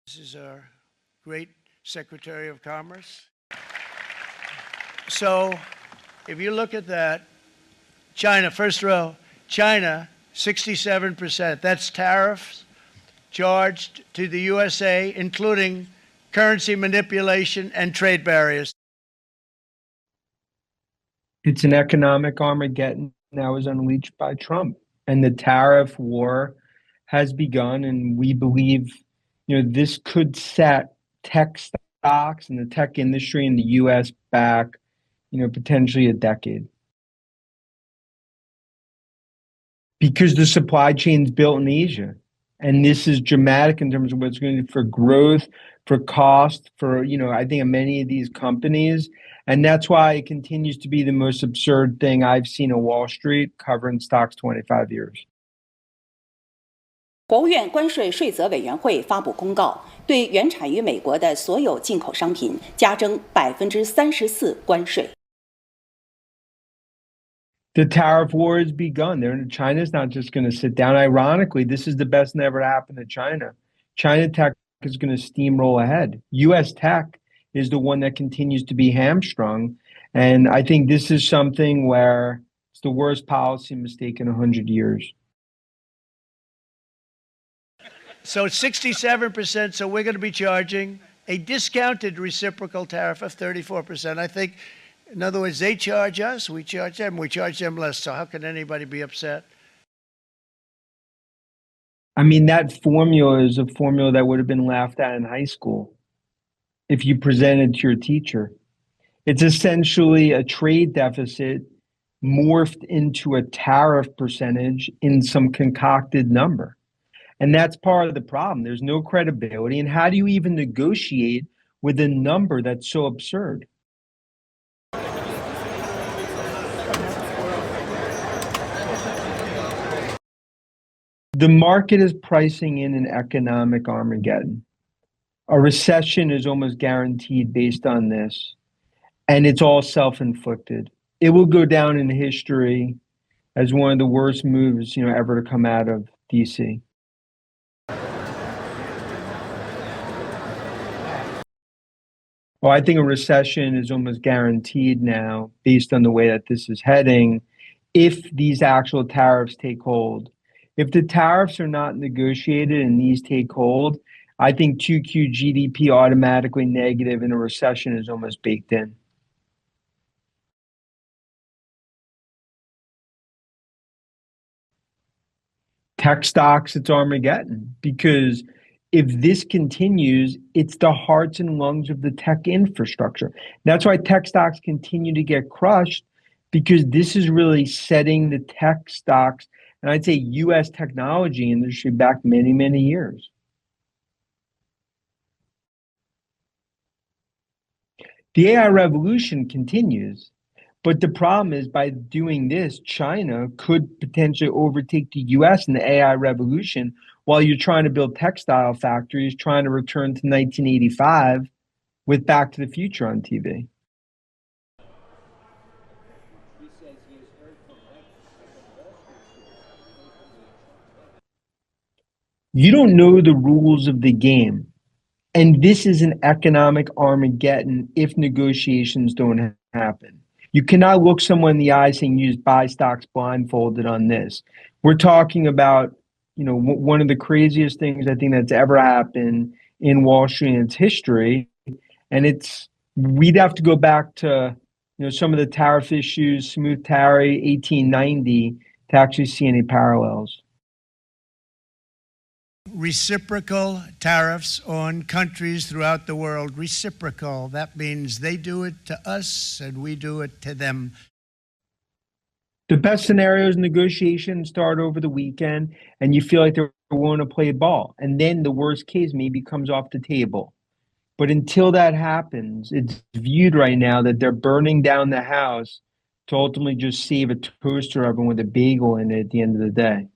This is our great Secretary of Commerce. So if you look at that, China, first row, China, 67%. That's tariffs charged to the USA, including currency manipulation and trade barriers. It's an economic Armageddon that was unleashed by Trump. And the tariff war has begun, and we believe, this could set tech stocks and the tech industry in the U.S. back, potentially a decade. Because the supply chain's built in Asia. And this is dramatic in terms of what's going to do for growth, for cost, for, I think many of these companies. And that's why it continues to be the most absurd thing I've seen on Wall Street covering stocks 25 years. 国务院关税税则委员会发布公告，对原产于美国的所有进口商品加征34%关税。The tariff war has begun. China's not just going to sit down. Ironically, this is the best that ever happened to China. China tech is going to steamroll ahead. U.S. tech is the one that continues to be hamstrung. And I think this is something where it's the worst policy mistake in 100 years. So it's 67%, so we're going to be charging a discounted reciprocal tariff of 34%. I think, in other words, they charge us, we charge them less. So how can anybody be upset? I mean, that formula is a formula that would have been laughed at in high school if you presented to your teacher. It's essentially a trade deficit morphed into a tariff percentage in some concocted number. And that's part of the problem. There's no credibility. And how do you even negotiate with a number that's so absurd? The market is pricing in an economic Armageddon. A recession is almost guaranteed based on this. And it's all self-inflicted. It will go down in history as one of the worst moves, ever to come out of DC. Well, I think a recession is almost guaranteed now based on the way that this is heading if these actual tariffs take hold. If the tariffs are not negotiated and these take hold, I think 2Q GDP automatically negative and a recession is almost baked in. Tech stocks, it's Armageddon, because if this continues, it's the hearts and lungs of the tech infrastructure. That's why tech stocks continue to get crushed, because this is really setting the tech stocks, and I'd say U.S. technology industry, back many, many years. The AI revolution continues, but the problem is by doing this, China could potentially overtake the U.S. in the AI revolution while you're trying to build textile factories, trying to return to 1985 with Back to the Future on TV. You don't know the rules of the game. And this is an economic Armageddon if negotiations don't happen. You cannot look someone in the eye saying use buy stocks blindfolded on this. We're talking about, one of the craziest things I think that's ever happened in Wall Street in its history. And we'd have to go back to, some of the tariff issues, smooth tariff, 1890, to actually see any parallels. Reciprocal tariffs on countries throughout the world. Reciprocal. That means they do it to us and we do it to them. The best scenario is negotiations start over the weekend and you feel like they're willing to play ball. And then the worst case maybe comes off the table. But until that happens, it's viewed right now that they're burning down the house to ultimately just save a toaster oven with a bagel in it at the end of the day.